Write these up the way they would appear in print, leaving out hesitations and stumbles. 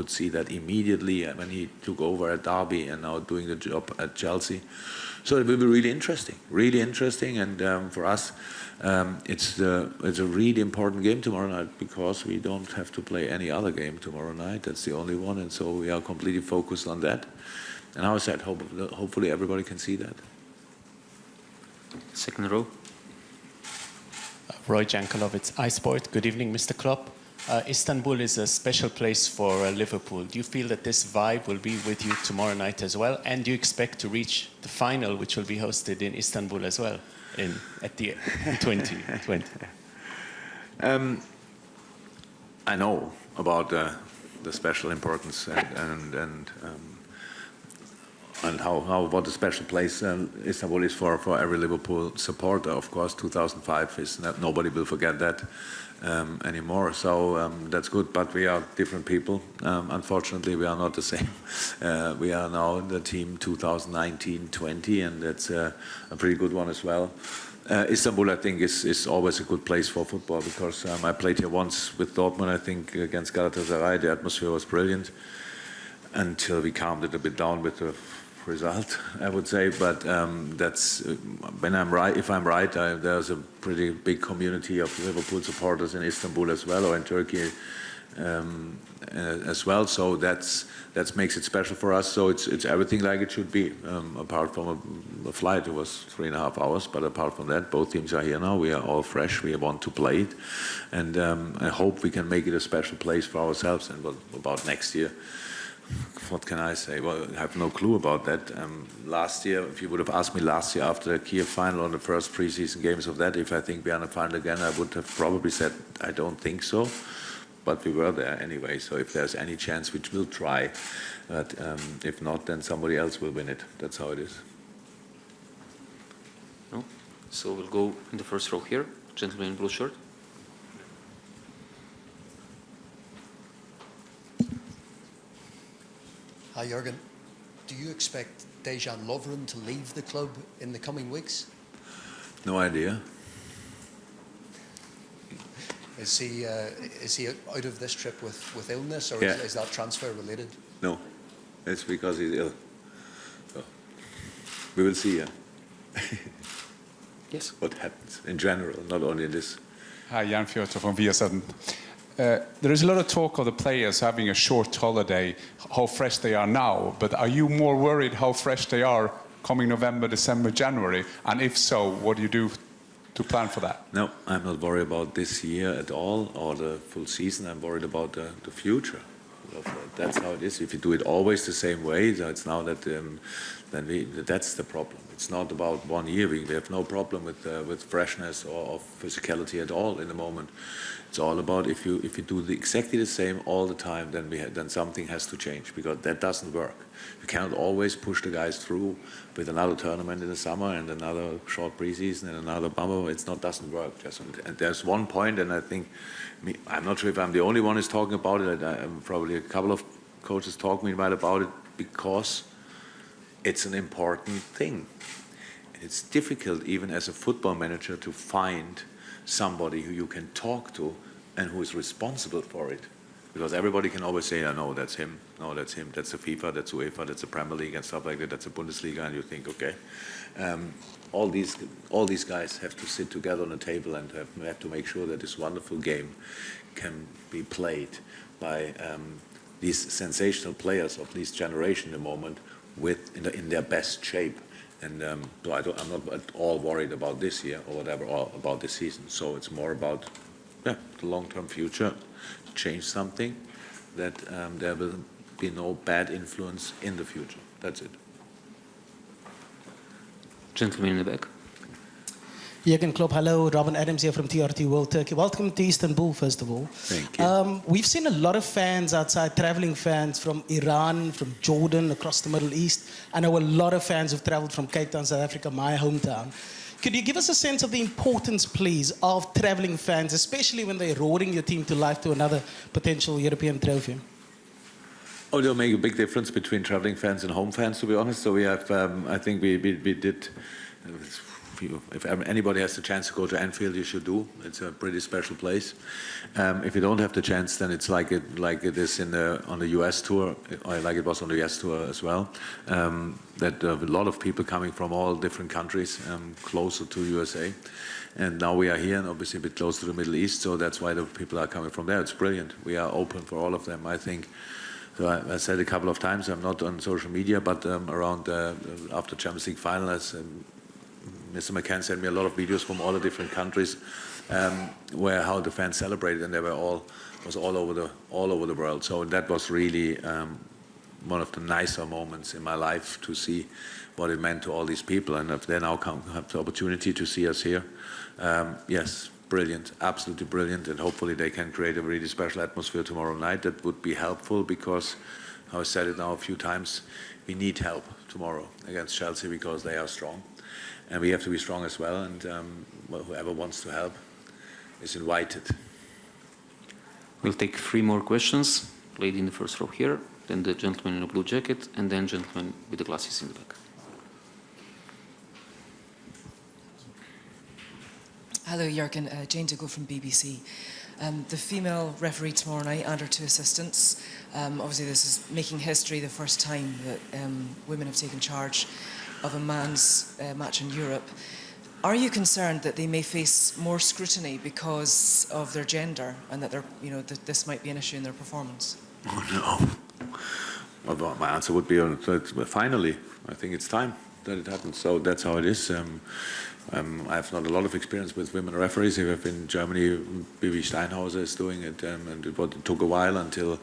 could see that immediately when he took over at Derby and now doing the job at Chelsea. So it will be really interesting, and for us, it's a really important game tomorrow night because we don't have to play any other game tomorrow night. That's the only one, and so we are completely focused on that. And as I said, hopefully everybody can see that. Second row. Roy Jankovic, iSport. Good evening, Mr. Klopp. Istanbul is a special place for Liverpool. Do you feel that this vibe will be with you tomorrow night as well? And do you expect to reach the final, which will be hosted in Istanbul as well, at the 2020? I know about the special importance and what a special place Istanbul is for every Liverpool supporter. Of course, 2005 is nobody will forget that anymore. So that's good. But we are different people. Unfortunately, we are not the same. We are now the team 2019-20, and that's a pretty good one as well. Istanbul, I think, is always a good place for football because I played here once with Dortmund. I think against Galatasaray, the atmosphere was brilliant until we calmed it a bit down with the result, I would say, but that's when I'm right. If I'm right, there's a pretty big community of Liverpool supporters in Istanbul as well, or in Turkey as well. So that makes it special for us. So it's everything like it should be. Apart from a flight, it was 3.5 hours. But apart from that, both teams are here now. We are all fresh. We want to play it, and I hope we can make it a special place for ourselves. And about next year. What can I say? Well, I have no clue about that. Last year, if you would have asked me last year after the Kiev final on the first pre-season games of that, if I think we are in the final again, I would have probably said, I don't think so. But we were there anyway, so if there's any chance, which we'll try. But if not, then somebody else will win it. That's how it is. No? So we'll go in the first row here. Gentleman in blue shirt. Hi, Jürgen. Do you expect Dejan Lovren to leave the club in the coming weeks? No idea. Is he out of this trip with illness, or Yeah. is that transfer related? No, it's because he's ill. So we will see. Yes. What happens in general, not only in this. Hi, Jan Fjorto from VS7. There is a lot of talk of the players having a short holiday, how fresh they are now, but are you more worried how fresh they are coming November, December, January? And if so, what do you do to plan for that? No, I'm not worried about this year at all, or the full season. I'm worried about the future. That's how it is. If you do it always the same way, it's now that that's the problem. It's not about 1 year. We have no problem with freshness or physicality at all in the moment. It's all about if you do exactly the same all the time, then something has to change, because that doesn't work. You cannot always push the guys through with another tournament in the summer and another short preseason and another bumper. Doesn't work. And there's one point, and I think I'm not sure if I'm the only one who's talking about it. Probably a couple of coaches talking about it because it's an important thing. It's difficult even as a football manager to find somebody who you can talk to and who is responsible for it. Because everybody can always say, oh, no, that's him, no, that's him, that's the FIFA, that's UEFA, that's the Premier League and stuff like that, that's the Bundesliga, and you think, okay. All these guys have to sit together on a table and have to make sure that this wonderful game can be played by these sensational players of this generation at the moment in their best shape. And so I'm not at all worried about this year or whatever, or about this season. So it's more about the long-term future, change something, that there will be no bad influence in the future. That's it. Gentleman in the back. Jürgen Klopp, hello. Robin Adams here from TRT World Turkey. Welcome to Istanbul, first of all. Thank you. We've seen a lot of fans outside, traveling fans from Iran, from Jordan, across the Middle East. I know a lot of fans who've traveled from Cape Town, South Africa, my hometown. Could you give us a sense of the importance, please, of traveling fans, especially when they're roaring your team to life to another potential European trophy? Oh, they'll make a big difference between traveling fans and home fans, to be honest. So we have, I think we did If anybody has the chance to go to Anfield, you should do. It's a pretty special place. If you don't have the chance, then it's like it is on the US tour, or like it was on the US tour as well. That a lot of people coming from all different countries closer to USA, and now we are here and obviously a bit closer to the Middle East. So that's why the people are coming from there. It's brilliant. We are open for all of them, I think. So I said a couple of times, I'm not on social media, but around after Champions League final, as Mr. McCann sent me a lot of videos from all the different countries where how the fans celebrated, and they were all over the world. So that was really one of the nicer moments in my life to see what it meant to all these people, and if they now have the opportunity to see us here, yes, brilliant, absolutely brilliant, and hopefully they can create a really special atmosphere tomorrow night. That would be helpful because, I said it now a few times, we need help tomorrow against Chelsea because they are strong. And we have to be strong as well, and whoever wants to help is invited. We'll take 3 more questions. Lady in the first row here, then the gentleman in a blue jacket, and then gentleman with the glasses in the back. Hello, Jürgen. Jane Diggle from BBC. The female referee tomorrow night and her 2 assistants. Obviously, this is making history, the first time that women have taken charge of a man's match in Europe. Are you concerned that they may face more scrutiny because of their gender, and that that this might be an issue in their performance? Oh no! Well, my answer would be finally. I think it's time that it happens. So that's how it is. I have not a lot of experience with women referees. We have in Germany, Bibi Steinhauser is doing it, and it took a while until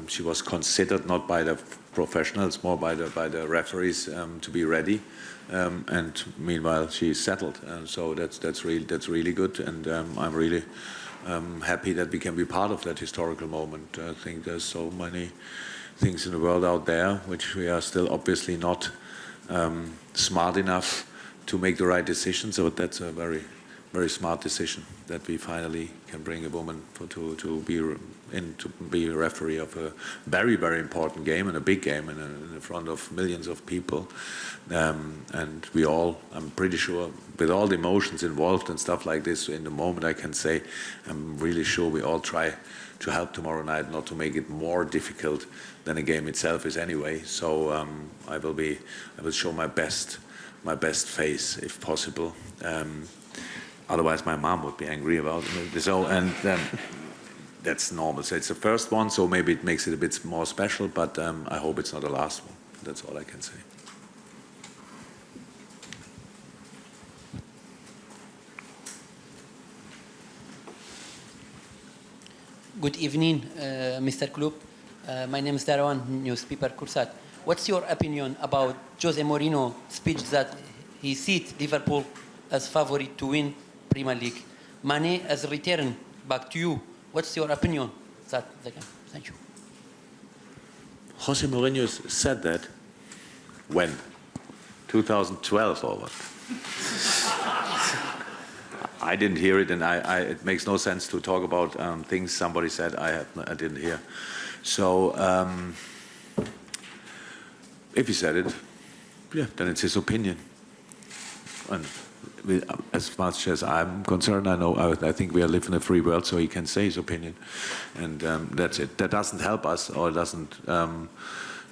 she was considered not by the professionals, more by the referees to be ready. And meanwhile, she's settled. So that's really good, and I'm really happy that we can be part of that historical moment. I think there's so many things in the world out there which we are still obviously not smart enough to make the right decision. So that's a very, very smart decision that we finally can bring a woman to be a referee of a very, very important game and a big game in front of millions of people. And we all, I'm pretty sure, with all the emotions involved and stuff like this, in the moment I can say, I'm really sure we all try to help tomorrow night, not to make it more difficult than the game itself is anyway. So I will show my best face if possible. Otherwise, my mom would be angry about it. So, and that's normal. So it's the first one, so maybe it makes it a bit more special. But I hope it's not the last one. That's all I can say. Good evening, Mr. Kloop. My name is Darwan, newspaper Kursat. What's your opinion about Jose Mourinho's speech that he sees Liverpool as favorite to win Premier League? Mane has returned back to you. What's your opinion? Thank you. Jose Mourinho said that when? 2012 or what? I didn't hear it, and it makes no sense to talk about things somebody said I didn't hear. So if he said it, yeah, then it's his opinion. And as much as I'm concerned, I think we live in a free world, so he can say his opinion, and that's it. That doesn't help us or doesn't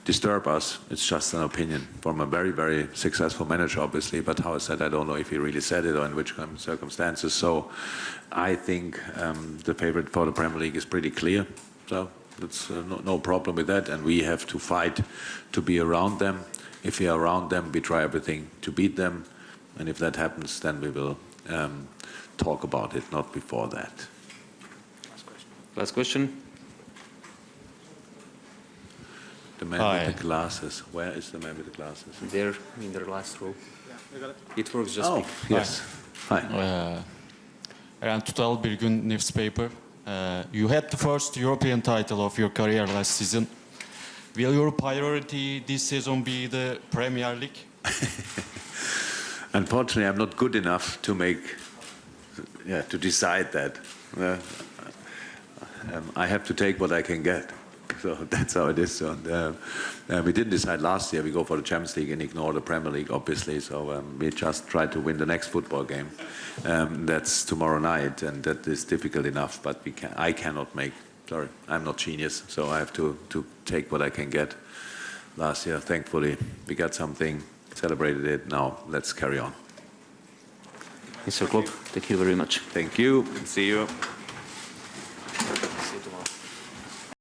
disturb us. It's just an opinion from a very, very successful manager, obviously. But how I said, I don't know if he really said it or in which circumstances. So I think the favorite for the Premier League is pretty clear. So that's no problem with that. And we have to fight to be around them. If we are around them, we try everything to beat them. And if that happens, then we will talk about it, not before that. Last question. The man with the glasses. Where is the man with the glasses? There, in the last row. It works just Oh, yes. Hi. Eren Tutal, Bir Gün newspaper. You had the first European title of your career last season. Will your priority this season be the Premier League? Unfortunately, I'm not good enough to to decide that. I have to take what I can get. So that's how it is. So, we didn't decide last year. We go for the Champions League and ignore the Premier League, obviously. So we just try to win the next football game. That's tomorrow night, and that is difficult enough. But I cannot make. Sorry, I'm not genius, so I have to take what I can get. Last year, thankfully, we got something, celebrated it. Now let's carry on. Mr. Klopp, thank you very much. Thank you. See you.